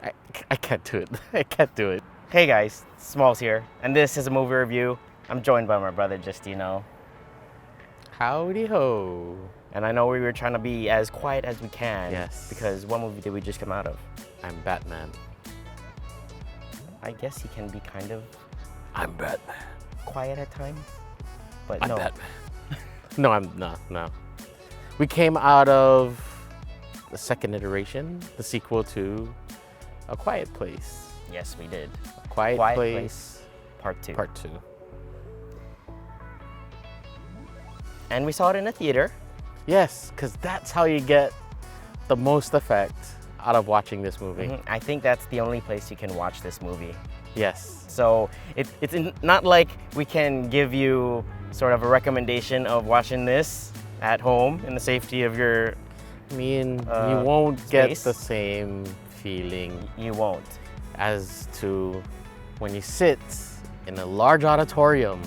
I, I can't do it. I can't do it. Hey guys, Smalls here, and this is a movie review. I'm joined by my brother Justino, Howdy ho. and I know we were trying to be as quiet as we can. Yes. Because what movie did we just come out of? I'm Batman. I guess he can be kind of I'm Batman. quiet at times, but I'm no. Batman. No, I'm not. No. We came out of the second iteration, the sequel to A Quiet Place. Yes, we did. A Quiet Place Part 2. Part 2. And we saw it in a theater. Yes, because that's how you get the most effect out of watching this movie. I think that's the only place you can watch this movie. Yes. So not like we can give you sort of a recommendation of watching this at home in the safety of your... I mean, you won't get space. the same feeling You won't. as to when you sit in a large auditorium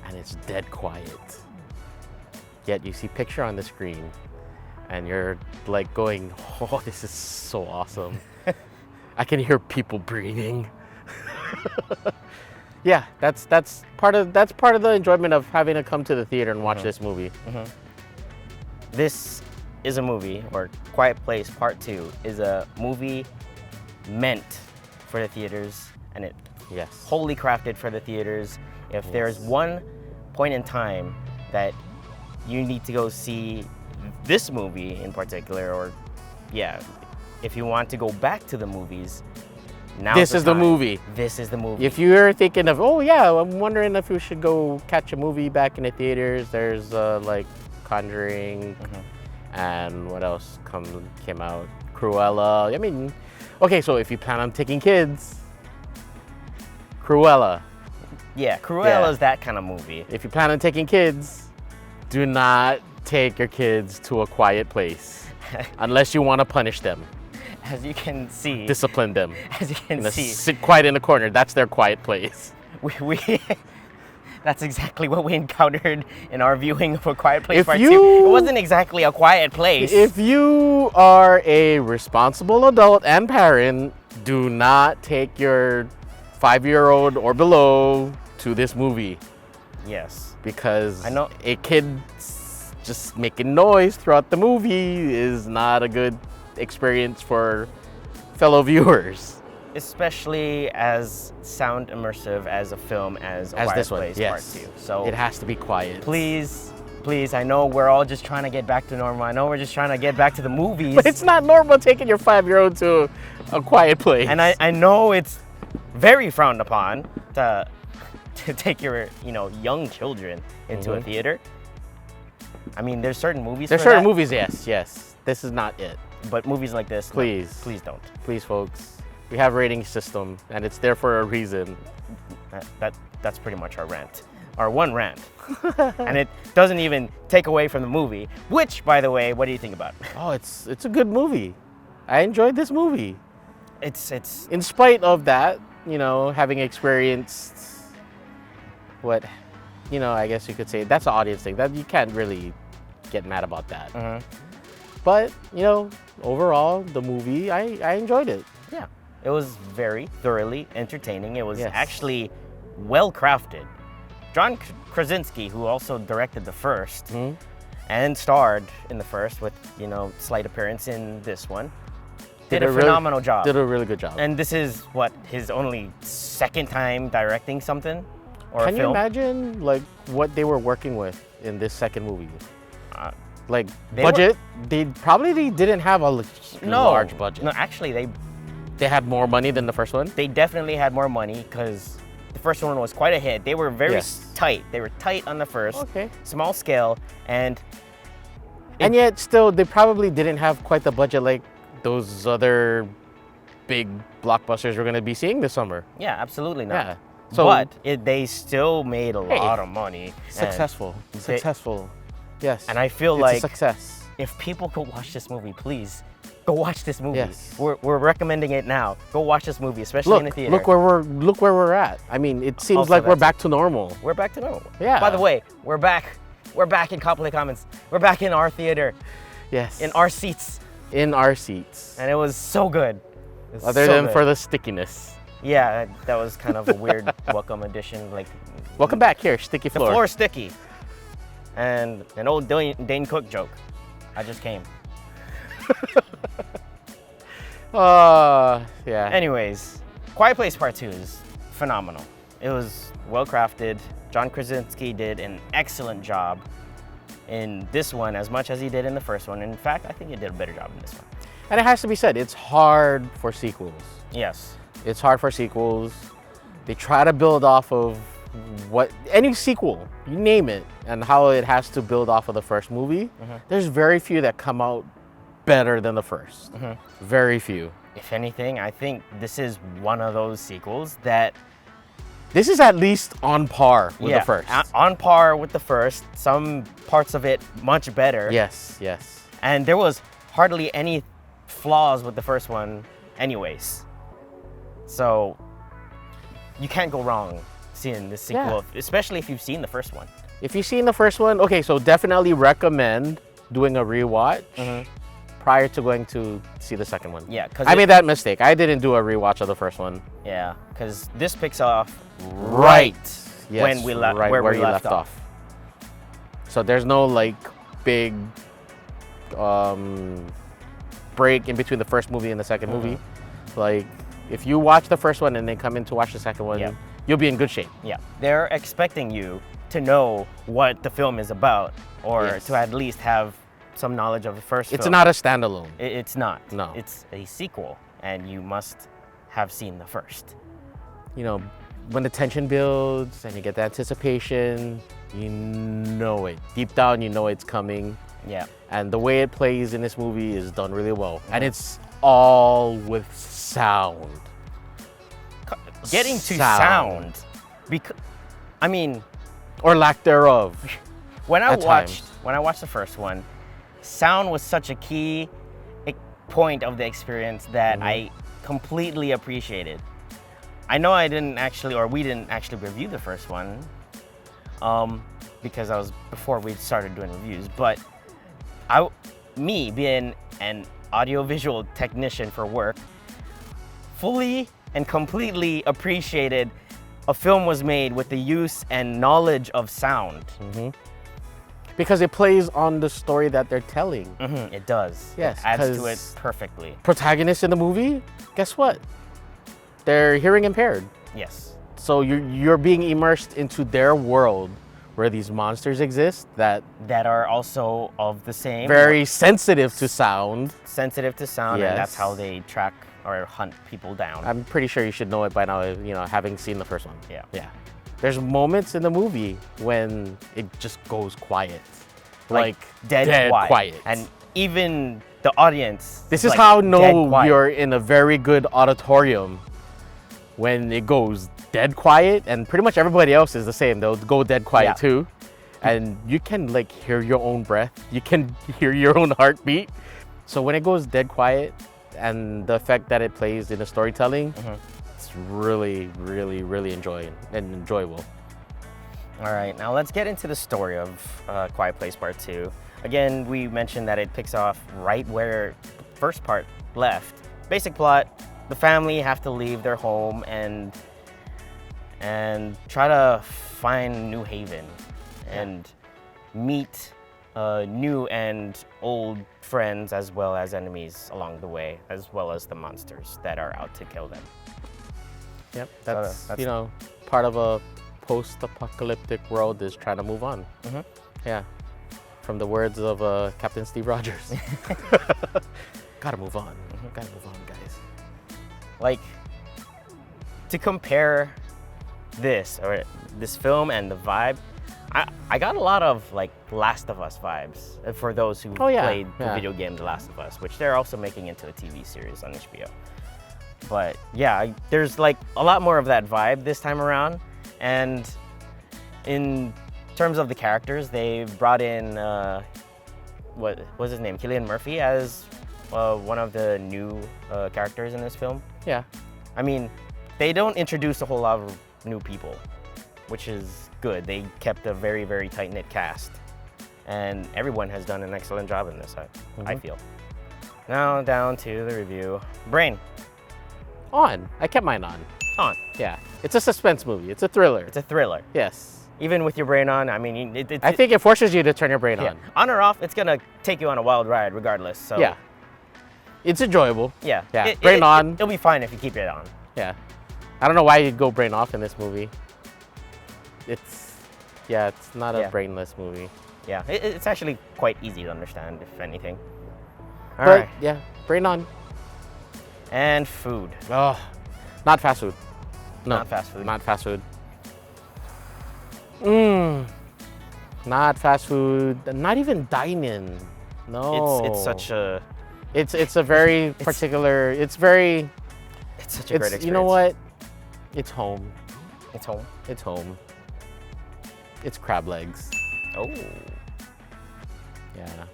and it's dead quiet. Yet you see picture on the screen and you're like going, oh, this is so awesome. I can hear people breathing. Yeah, that's part of the enjoyment of having to come to the theater and watch this movie. This is a movie, or Quiet Place Part 2 is a movie meant for the theaters, and it Yes. wholly crafted for the theaters. If there's one point in time that you need to go see this movie in particular, or if you want to go back to the movies, now This is the movie. This is the movie. If you're thinking of, oh yeah, I'm wondering if we should go catch a movie back in the theaters, there's like Conjuring, and what else came out? Cruella. I mean, okay, so if you plan on taking kids, Cruella. Yeah, Cruella is that kind of movie. If you plan on taking kids, do not take your kids to A Quiet Place unless you want to punish them, As you can see, discipline them. as you can see, Sit quiet in the corner. That's their quiet place. we that's exactly what we encountered in our viewing of A Quiet Place If Part 2. you- It wasn't exactly a quiet place. If you are a responsible adult and parent, do not take your 5-year-old or below to this movie, Yes. because I know. a kid just making noise throughout the movie is not a good experience for fellow viewers. Especially as sound immersive as a film as A Quiet This one, Place yes. Part 2. So It has to be quiet. please, I know we're all just trying to get back to normal. I know we're just trying to get back to the movies. But it's not normal taking your 5-year-old to A Quiet Place. And I know it's very frowned upon to take your young children into a theater. I mean, there's certain movies. There's for certain that, movies, yes. This is not it. but movies like this, no, Please. please don't. Please, folks. We have a rating system, and it's there for a reason. That's pretty much our rant, our one rant, and it doesn't even take away from the movie. Which, by the way, what do you think about? Oh, it's a good movie. I enjoyed this movie. It's In spite of that, having experienced what, I guess you could say, that's an audience thing. That you can't really get mad about that. But, overall, the movie, I enjoyed it. yeah, it was very thoroughly entertaining. It was Yes. actually well crafted. John Krasinski, who also directed the first and starred in the first with slight appearance in this one, did a phenomenal job. Did a really good job. And this is what, his only second time directing something or Can a you film. imagine what they were working with in this second movie? They Budget? They probably didn't have a large budget. No, actually, They had more money than the first one. they definitely had more money because the first one was quite a hit. They were very Yes. tight. They were tight on the first, Okay. small scale, and And yet, still, they probably didn't have quite the budget like those other big blockbusters we're going to be seeing this summer. yeah, absolutely not. Yeah. So But they still made a lot of money. successful. Successful. Yes. And I feel it's like a success. if people could watch this movie, please go watch this movie. Yes. We're recommending it now. Go watch this movie, especially in the theater. Look where we're at. I mean, it seems Also like we're that's- back to normal. We're back to normal. Yeah. By the way, we're back. We're back in Copley Commons. We're back in our theater, Yes. in our seats, in our seats. and it was so good. It's Other so than good. for the stickiness. Yeah, that was kind of a weird welcome addition. Like, Welcome back here, sticky the floor. floor is sticky. And an old Dane Cook joke. I just came. Yeah. Anyways, Quiet Place Part 2 is phenomenal. It was well crafted. John Krasinski did an excellent job in this one as much as he did in the first one. In fact, I think he did a better job in this one. And it has to be said, it's hard for sequels. Yes. It's hard for sequels. They try to build off of any sequel, you name it, and how it has to build off of the first movie. There's very few that come out better than the first. Very few. If anything, I think this is one of those sequels that... This is at least on par with the first. On par with the first. Some parts of it much better. Yes, yes. And there was hardly any flaws with the first one anyways. So you can't go wrong seeing this sequel, especially if you've seen the first one. If you've seen the first one, okay, so definitely recommend doing a rewatch prior to going to see the second one. Yeah, because I made that mistake. I didn't do a rewatch of the first one. Yeah, because this picks off Right. Yes, when we right where where we you left off. So there's no like big break in between the first movie and the second movie. Like if you watch the first one and then come in to watch the second one, you'll be in good shape. Yeah, they're expecting you to know what the film is about, or to at least have some knowledge of the first film. It's not a standalone. It's not. No. It's a sequel, and you must have seen the first. You know, when the tension builds and you get the anticipation, you know it. Deep down, you know it's coming. Yeah. And the way it plays in this movie is done really well. And it's all with sound. Getting to sound. Because, I mean... Or lack thereof. When I watched the first one, sound was such a key point of the experience that I completely appreciated. I know we didn't actually review the first one because that was before we started doing reviews, but me being an audiovisual technician for work, fully and completely appreciated a film was made with the use and knowledge of sound. Because it plays on the story that they're telling. It does. Yes, it adds to it perfectly. Protagonists in the movie, guess what? They're hearing impaired. Yes. So you're being immersed into their world where these monsters exist that are also of the same. Very sensitive to sound. Sensitive to sound, and that's how they track or hunt people down. I'm pretty sure you should know it by now, you know, having seen the first one. Yeah. Yeah. There's moments in the movie when it just goes quiet. Like dead quiet. And even the audience. This is how I know you're in a very good auditorium, when it goes dead quiet, and pretty much everybody else is the same. They'll go dead quiet too. And you can like hear your own breath. You can hear your own heartbeat. So when it goes dead quiet and the effect that it plays in the storytelling, it's really, really, really enjoyable. All right, now let's get into the story of Quiet Place Part 2. Again, we mentioned that it picks off right where the first part left. Basic plot, the family have to leave their home and try to find New Haven and meet new and old friends as well as enemies along the way, as well as the monsters that are out to kill them. Yep, that's you know, part of a post-apocalyptic world is trying to move on. Yeah, from the words of Captain Steve Rogers. Gotta move on. Gotta move on, guys. Like, to compare this film and the vibe, I got a lot of like Last of Us vibes for those who played the video game The Last of Us, which they're also making into a TV series on HBO. But yeah, there's like a lot more of that vibe this time around. And in terms of the characters, they brought in, what was his name? Cillian Murphy as one of the new characters in this film. Yeah. I mean, they don't introduce a whole lot of new people, which is good. They kept a very, very tight-knit cast. And everyone has done an excellent job in this, I feel. Now down to the review. Brain, On. I kept mine on. On. Yeah. It's a suspense movie. It's a thriller. It's a thriller. Yes. Even with your brain on, I mean, I think it forces you to turn your brain yeah. on. On or off, it's gonna take you on a wild ride regardless. So Yeah. It's enjoyable. Yeah. Yeah. Brain on. It'll be fine if you keep it on. Yeah. I don't know why you'd go brain off in this movie. It's not a brainless movie. Yeah. It's actually quite easy to understand, if anything. All But right. yeah, brain on. And food. Oh, not fast food. No, Not fast food. Not fast food. Not fast food. Not even dine-in. No. It's such a. It's a very particular. It's very. It's such a great experience. You know what? It's home. It's home. It's home. It's crab legs. Oh. Yeah.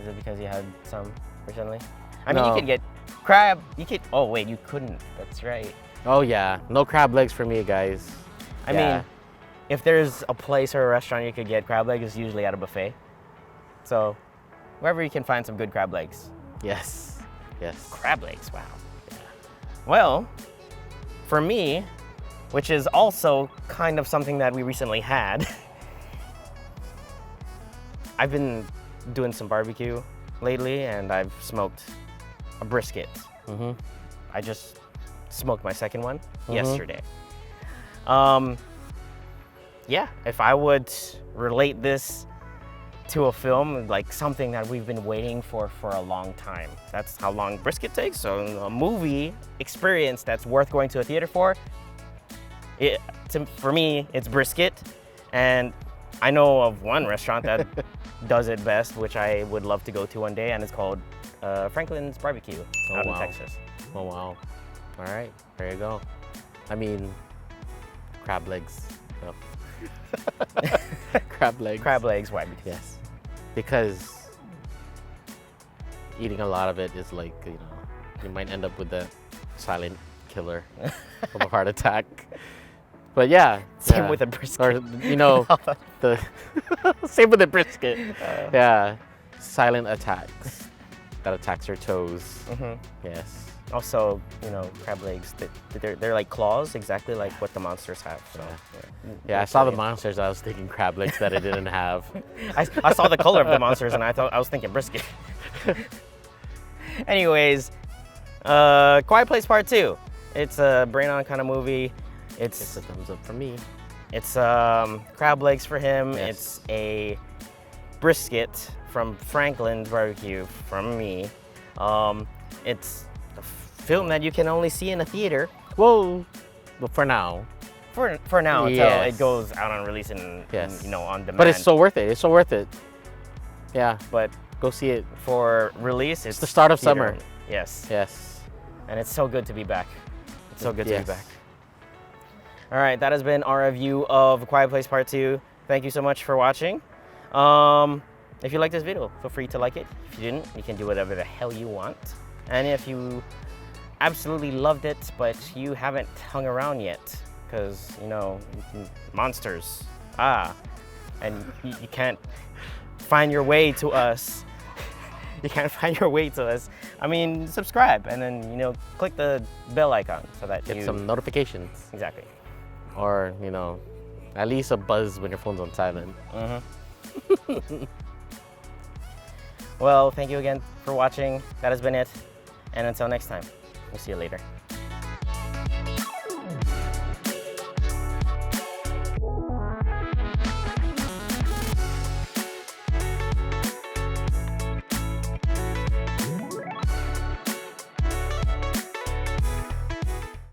Is it because you had some recently? I mean, No. you could get crab. You could. Oh wait, you couldn't. That's right. Oh yeah. No crab legs for me, guys. I mean, if there's a place or a restaurant you could get crab legs, it's usually at a buffet. So, wherever you can find some good crab legs. Yes. Yes. Crab legs. Wow. Yeah. Well, for me, which is also kind of something that we recently had. I've been doing some barbecue lately, and I've smoked a brisket. Mm-hmm. I just smoked my second one yesterday. Yeah, if I would relate this to a film, like something that we've been waiting for a long time. That's how long brisket takes. So a movie experience that's worth going to a theater for. For me, it's brisket, and I know of one restaurant that does it best, which I would love to go to one day, and it's called Franklin's Barbecue out in Texas. Oh wow! All right, there you go. I mean, crab legs. No. Crab legs. Crab legs, why? Yes, because eating a lot of it is like, you know, you might end up with the silent killer of a heart attack. But yeah, Same with a brisket. Or you know, the same with the brisket. Yeah, silent attacks that attacks your toes. Mm-hmm. Yes. Also, you know, crab legs, they're like claws, exactly like what the monsters have. So, yeah, I saw the monsters. I was thinking crab legs that I didn't have. I saw the color of the monsters, and I was thinking brisket. Anyways, Quiet Place Part 2. It's a brain-on kind of movie. It's a thumbs up for me. It's crab legs for him. Yes. It's a brisket from Franklin's Barbecue from me. It's a film that you can only see in a theater. Whoa! But for now. For now, until Yes. it goes out on release and Yes. you know, on demand. But it's so worth it. It's so worth it. Yeah. But Go see it. for release, It's the start of theater summer. only. Yes. Yes. And it's so good to be back. It's so good to Yes. be back. All right, that has been our review of Quiet Place Part 2. Thank you so much for watching. If you like this video, feel free to like it. If you didn't, you can do whatever the hell you want. And if you absolutely loved it, but you haven't hung around yet, because, you know, monsters, and you can't find your way to us. You can't find your way to us. I mean, subscribe, and then, you know, click the bell icon so that Get you... some notifications. Exactly. Or, you know, at least a buzz when your phone's on silent. Mm-hmm. Well, thank you again for watching. That has been it. And until next time, we'll see you later.